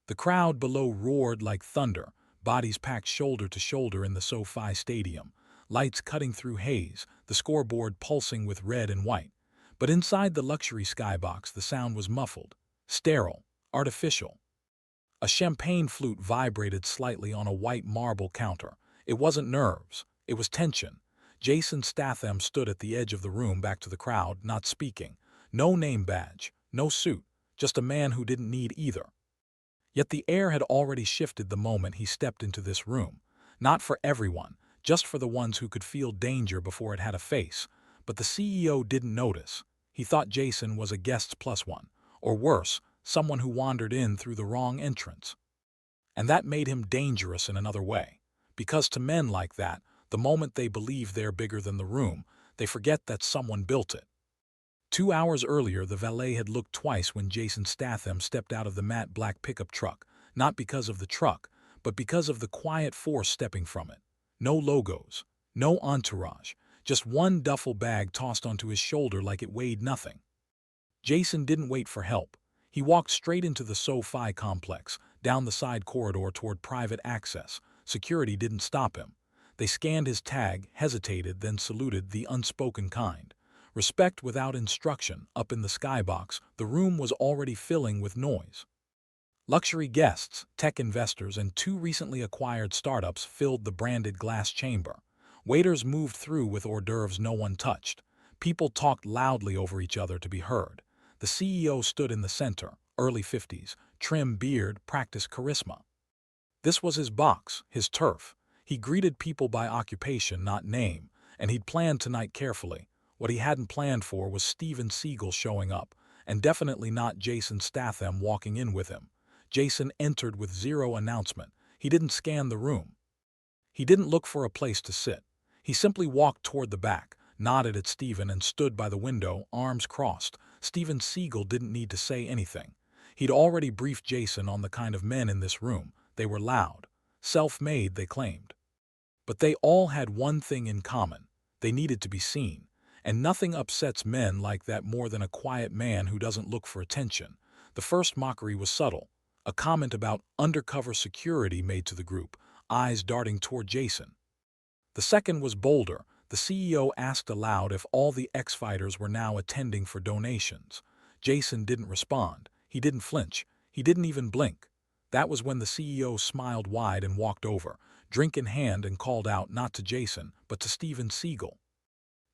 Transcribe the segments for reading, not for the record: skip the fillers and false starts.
The crowd below roared like thunder, bodies packed shoulder to shoulder in the SoFi Stadium, lights cutting through haze, the scoreboard pulsing with red and white. But inside the luxury skybox, the sound was muffled, sterile, artificial. A champagne flute vibrated slightly on a white marble counter. It wasn't nerves, it was tension. Jason Statham stood at the edge of the room back to the crowd, not speaking. No name badge, no suit, just a man who didn't need either. Yet the air had already shifted the moment he stepped into this room. Not for everyone, just for the ones who could feel danger before it had a face. But the CEO didn't notice. He thought Jason was a guest's plus one, or worse, someone who wandered in through the wrong entrance. And that made him dangerous in another way. Because to men like that, the moment they believe they're bigger than the room, they forget that someone built it. 2 hours earlier, the valet had looked twice when Jason Statham stepped out of the matte black pickup truck, not because of the truck, but because of the quiet force stepping from it. No logos, no entourage, just one duffel bag tossed onto his shoulder like it weighed nothing. Jason didn't wait for help. He walked straight into the SoFi complex, down the side corridor toward private access. Security didn't stop him. They scanned his tag, hesitated, then saluted, the unspoken kind. Respect without instruction. Up in the skybox, the room was already filling with noise. Luxury guests, tech investors, and two recently acquired startups filled the branded glass chamber. Waiters moved through with hors d'oeuvres no one touched. People talked loudly over each other to be heard. The CEO stood in the center, early 50s, trim beard, practiced charisma. This was his box, his turf. He greeted people by occupation, not name, and he'd planned tonight carefully. What he hadn't planned for was Steven Seagal showing up, and definitely not Jason Statham walking in with him. Jason entered with zero announcement. He didn't scan the room. He didn't look for a place to sit. He simply walked toward the back, nodded at Steven, and stood by the window, arms crossed. Steven Seagal didn't need to say anything. He'd already briefed Jason on the kind of men in this room. They were loud. Self-made, they claimed. But they all had one thing in common. They needed to be seen. And nothing upsets men like that more than a quiet man who doesn't look for attention. The first mockery was subtle. A comment about undercover security made to the group, eyes darting toward Jason. The second was bolder. The CEO asked aloud if all the ex-fighters were now attending for donations. Jason didn't respond. He didn't flinch. He didn't even blink. That was when the CEO smiled wide and walked over, drink in hand, and called out, not to Jason, but to Steven Seagal.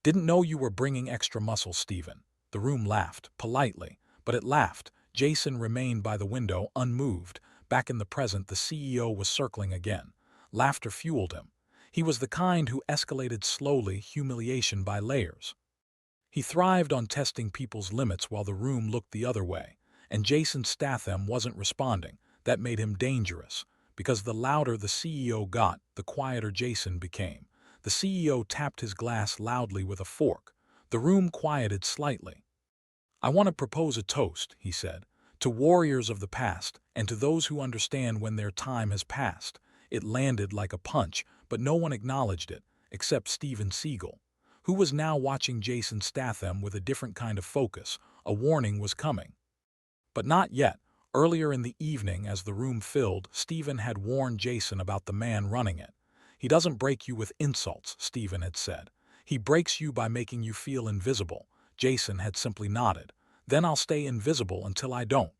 "Didn't know you were bringing extra muscle, Steven." The room laughed, politely, but it laughed. Jason remained by the window, unmoved. Back in the present, the CEO was circling again. Laughter fueled him. He was the kind who escalated slowly, humiliation by layers. He thrived on testing people's limits while the room looked the other way. And Jason Statham wasn't responding. That made him dangerous, because the louder the CEO got, the quieter Jason became. The CEO tapped his glass loudly with a fork. The room quieted slightly. "I want to propose a toast," he said, "to warriors of the past and to those who understand when their time has passed." It landed like a punch, but no one acknowledged it, except Steven Seagal, who was now watching Jason Statham with a different kind of focus. A warning was coming. But not yet. Earlier in the evening, as the room filled, Steven had warned Jason about the man running it. "He doesn't break you with insults," Steven had said. "He breaks you by making you feel invisible." Jason had simply nodded. "Then I'll stay invisible until I don't."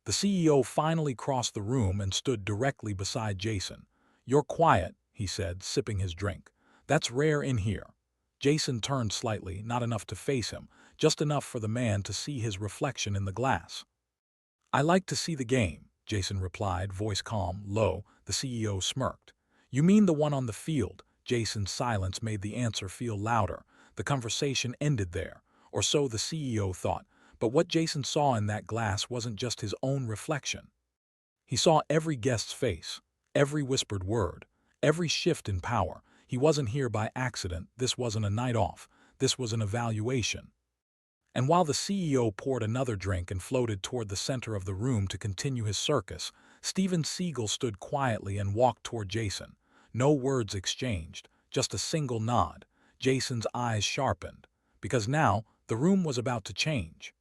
The CEO finally crossed the room and stood directly beside Jason. "You're quiet," he said, sipping his drink. "That's rare in here." Jason turned slightly, not enough to face him, just enough for the man to see his reflection in the glass. "I like to see the game," Jason replied, voice calm, low. The CEO smirked. "You mean the one on the field?" Jason's silence made the answer feel louder. The conversation ended there, or so the CEO thought. But what Jason saw in that glass wasn't just his own reflection. He saw every guest's face, every whispered word, every shift in power. He wasn't here by accident. This wasn't a night off. This was an evaluation. And while the CEO poured another drink and floated toward the center of the room to continue his circus, Steven Seagal stood quietly and walked toward Jason. No words exchanged, just a single nod. Jason's eyes sharpened, because now the room was about to change.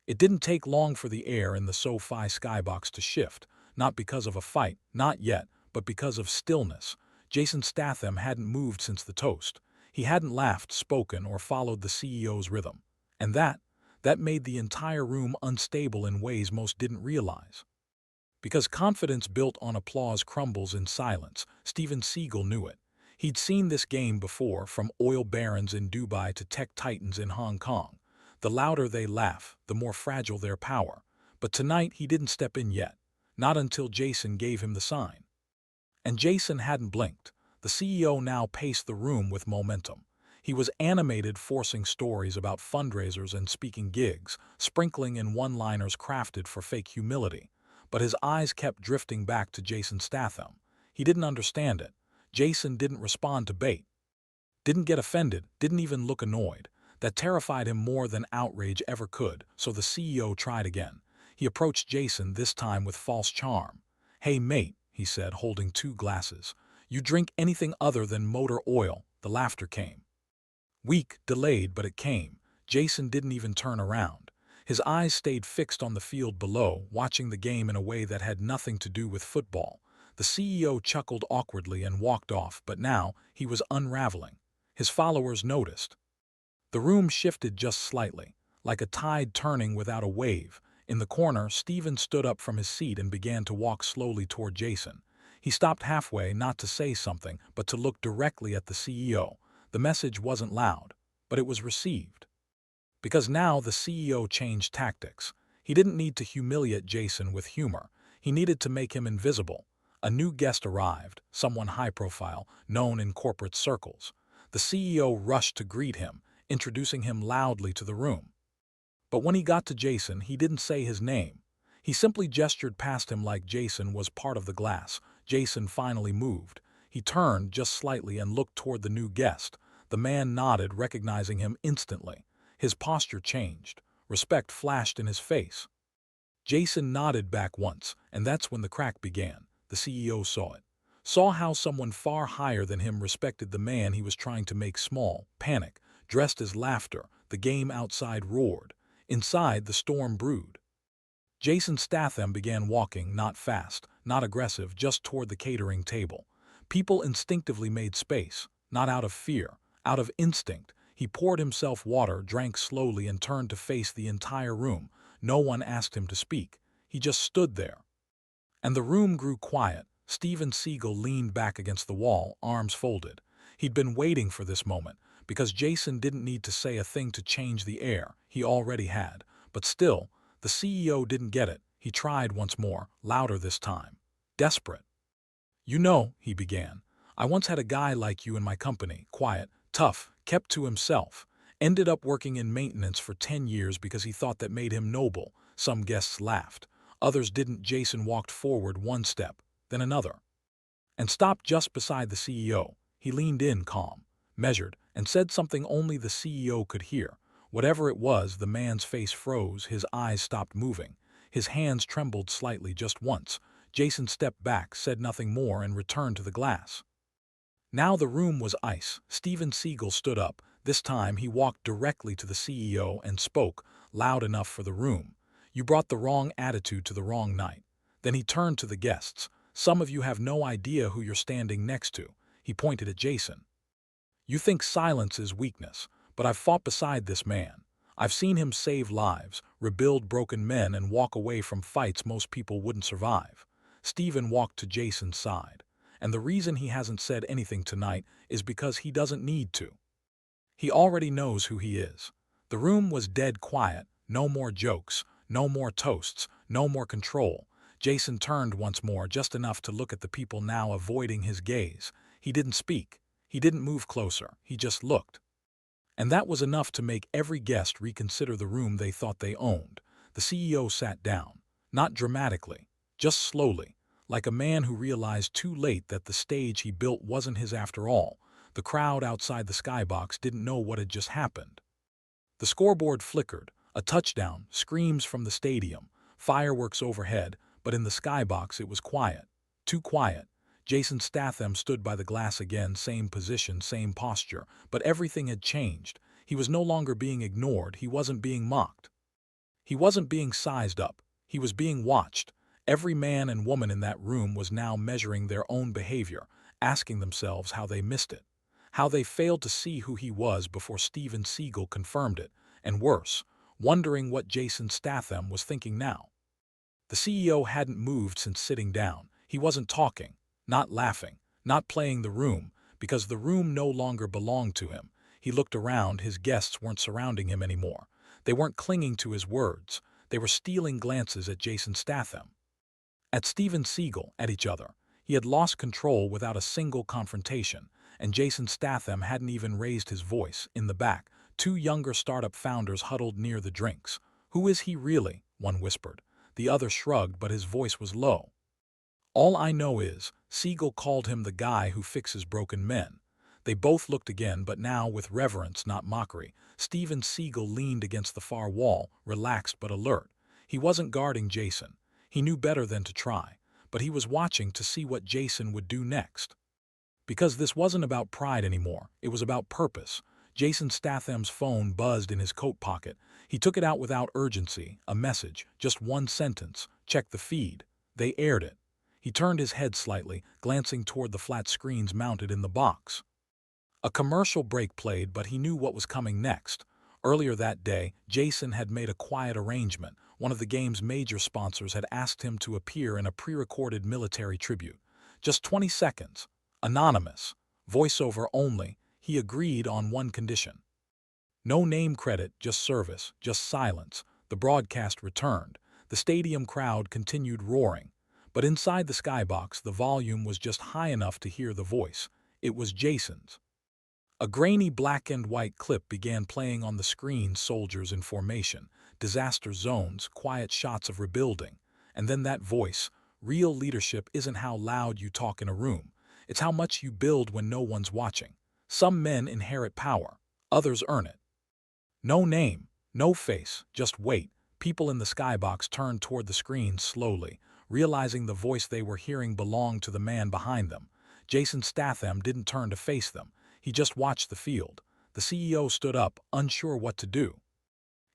It didn't take long for the air in the SoFi Skybox to shift. not because of a fight, not yet, but because of stillness. Jason Statham hadn't moved since the toast. He hadn't laughed, spoken, or followed the CEO's rhythm. And that made the entire room unstable in ways most didn't realize. Because confidence built on applause crumbles in silence, Seagal knew it. He'd seen this game before, from oil barons in Dubai to tech titans in Hong Kong. The louder they laugh, the more fragile their power. But tonight he didn't step in yet. Not until Jason gave him the sign. And Jason hadn't blinked. The CEO now paced the room with momentum. He was animated, forcing stories about fundraisers and speaking gigs, sprinkling in one-liners crafted for fake humility. But his eyes kept drifting back to Jason Statham. He didn't understand it. Jason didn't respond to bait. Didn't get offended, didn't even look annoyed. That terrified him more than outrage ever could, so the CEO tried again. He approached Jason, this time with false charm. "Hey mate," he said, holding two glasses. "You drink anything other than motor oil?" The laughter came. Weak, delayed, but it came. Jason didn't even turn around. His eyes stayed fixed on the field below, watching the game in a way that had nothing to do with football. The CEO chuckled awkwardly and walked off, but now he was unraveling. His followers noticed. The room shifted just slightly, like a tide turning without a wave. In the corner, Steven stood up from his seat and began to walk slowly toward Jason. He stopped halfway, not to say something, but to look directly at the CEO. The message wasn't loud, but it was received. Because now the CEO changed tactics. He didn't need to humiliate Jason with humor. He needed to make him invisible. A new guest arrived, someone high-profile, known in corporate circles. The CEO rushed to greet him, introducing him loudly to the room. But when he got to Jason, he didn't say his name. He simply gestured past him like Jason was part of the glass. Jason finally moved. He turned just slightly and looked toward the new guest. The man nodded, recognizing him instantly. His posture changed. Respect flashed in his face. Jason nodded back once, and that's when the crack began. The CEO saw it. Saw how someone far higher than him respected the man he was trying to make small. Panic, dressed as laughter. The game outside roared. Inside, the storm brewed. Jason Statham began walking, not fast, not aggressive, just toward the catering table. People instinctively made space, not out of fear, out of instinct. He poured himself water, drank slowly, and turned to face the entire room. No one asked him to speak. He just stood there. And the room grew quiet. Steven Seagal leaned back against the wall, arms folded. He'd been waiting for this moment, because Jason didn't need to say a thing to change the air. He already had. But still, the CEO didn't get it. He tried once more, louder this time. Desperate. "You know," he began, "I once had a guy like you in my company, quiet, tough, kept to himself. Ended up working in maintenance for 10 years because he thought that made him noble." Some guests laughed. Others didn't. Jason walked forward one step, then another, and stopped just beside the CEO. He leaned in, calm, measured, and said something only the CEO could hear. Whatever it was, the man's face froze, his eyes stopped moving. His hands trembled slightly just once. Jason stepped back, said nothing more, and returned to the glass. Now the room was ice. Steven Seagal stood up. This time he walked directly to the CEO and spoke, loud enough for the room. "You brought the wrong attitude to the wrong night." Then he turned to the guests. "Some of you have no idea who you're standing next to." He pointed at Jason. "You think silence is weakness, but I've fought beside this man. I've seen him save lives, rebuild broken men, and walk away from fights most people wouldn't survive." Steven walked to Jason's side. "And the reason he hasn't said anything tonight is because he doesn't need to. He already knows who he is." The room was dead quiet. No more jokes, no more toasts, no more control. Jason turned once more, just enough to look at the people now avoiding his gaze. He didn't speak. He didn't move closer. He just looked. And that was enough to make every guest reconsider the room they thought they owned. The CEO sat down. Not dramatically, just slowly, like a man who realized too late that the stage he built wasn't his after all. The crowd outside the Skybox didn't know what had just happened. The scoreboard flickered. A touchdown, screams from the stadium, fireworks overhead, but in the Skybox it was quiet. Too quiet. Jason Statham stood by the glass again, same position, same posture, but everything had changed. He was no longer being ignored. He wasn't being mocked. He wasn't being sized up. He was being watched. Every man and woman in that room was now measuring their own behavior, asking themselves how they missed it, how they failed to see who he was before Steven Seagal confirmed it, and worse, wondering what Jason Statham was thinking now. The CEO hadn't moved since sitting down. He wasn't talking, not laughing, not playing the room, because the room no longer belonged to him. He looked around. His guests weren't surrounding him anymore. They weren't clinging to his words. They were stealing glances at Jason Statham, at Steven Seagal, at each other. He had lost control without a single confrontation, and Jason Statham hadn't even raised his voice. In the back, two younger startup founders huddled near the drinks. "Who is he really?" one whispered. The other shrugged, but his voice was low. "All I know is, Seagal called him the guy who fixes broken men." They both looked again, but now with reverence, not mockery. Steven Seagal leaned against the far wall, relaxed but alert. He wasn't guarding Jason. He knew better than to try, but he was watching to see what Jason would do next. Because this wasn't about pride anymore, it was about purpose. Jason Statham's phone buzzed in his coat pocket. He took it out without urgency. A message, just one sentence. "Check the feed." They aired it. He turned his head slightly, glancing toward the flat screens mounted in the box. A commercial break played, but he knew what was coming next. Earlier that day, Jason had made a quiet arrangement. One of the game's major sponsors had asked him to appear in a pre-recorded military tribute. Just 20 seconds. Anonymous. Voiceover only. He agreed on one condition. No name credit, just service, just silence. The broadcast returned. The stadium crowd continued roaring. But inside the skybox, the volume was just high enough to hear the voice. It was Jason's. A grainy black and white clip began playing on the screen. Soldiers in formation, disaster zones, quiet shots of rebuilding. And then that voice. "Real leadership isn't how loud you talk in a room. It's how much you build when no one's watching. Some men inherit power. Others earn it." No name, no face, just wait. People in the skybox turned toward the screen slowly, realizing the voice they were hearing belonged to the man behind them. Jason Statham didn't turn to face them. He just watched the field. The CEO stood up, unsure what to do.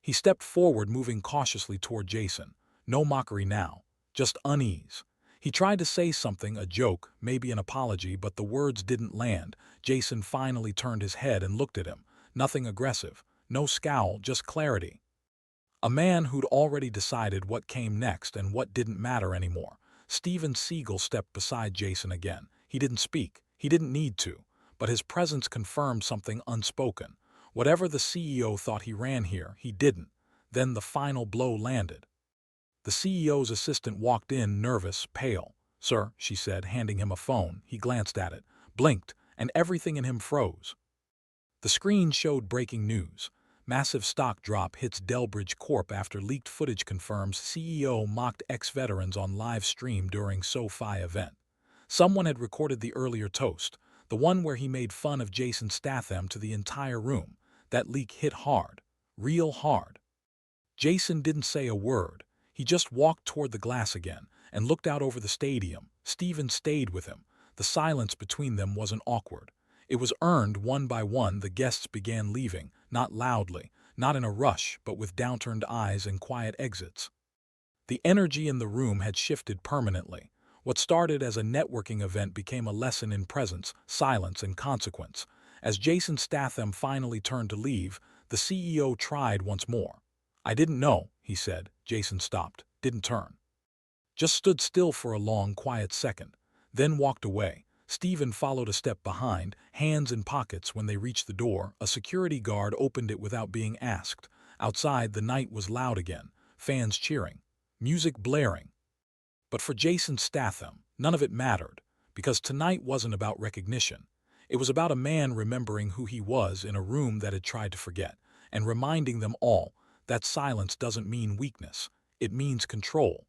He stepped forward, moving cautiously toward Jason. No mockery now, just unease. He tried to say something, a joke, maybe an apology, but the words didn't land. Jason finally turned his head and looked at him. Nothing aggressive, no scowl, just clarity. A man who'd already decided what came next and what didn't matter anymore. Steven Seagal stepped beside Jason again. He didn't speak. He didn't need to. But his presence confirmed something unspoken. Whatever the CEO thought he ran here, he didn't. Then the final blow landed. The CEO's assistant walked in, nervous, pale. "Sir," she said, handing him a phone. He glanced at it, blinked, and everything in him froze. The screen showed breaking news. Massive stock drop hits Delbridge Corp after leaked footage confirms CEO mocked ex-veterans on live stream during SoFi event. Someone had recorded the earlier toast, the one where he made fun of Jason Statham, to the entire room. That leak hit hard, real hard. Jason didn't say a word. He just walked toward the glass again and looked out over the stadium. Steven stayed with him. The silence between them wasn't awkward. It was earned. One by one, the guests began leaving, not loudly, not in a rush, but with downturned eyes and quiet exits. The energy in the room had shifted permanently. What started as a networking event became a lesson in presence, silence, and consequence. As Jason Statham finally turned to leave, the CEO tried once more. "I didn't know," he said. Jason stopped, didn't turn. Just stood still for a long, quiet second, then walked away. Steven followed a step behind, hands in pockets. When they reached the door, a security guard opened it without being asked. Outside, the night was loud again, fans cheering, music blaring. But for Jason Statham, none of it mattered, because tonight wasn't about recognition. It was about a man remembering who he was in a room that had tried to forget, and reminding them all that silence doesn't mean weakness, it means control.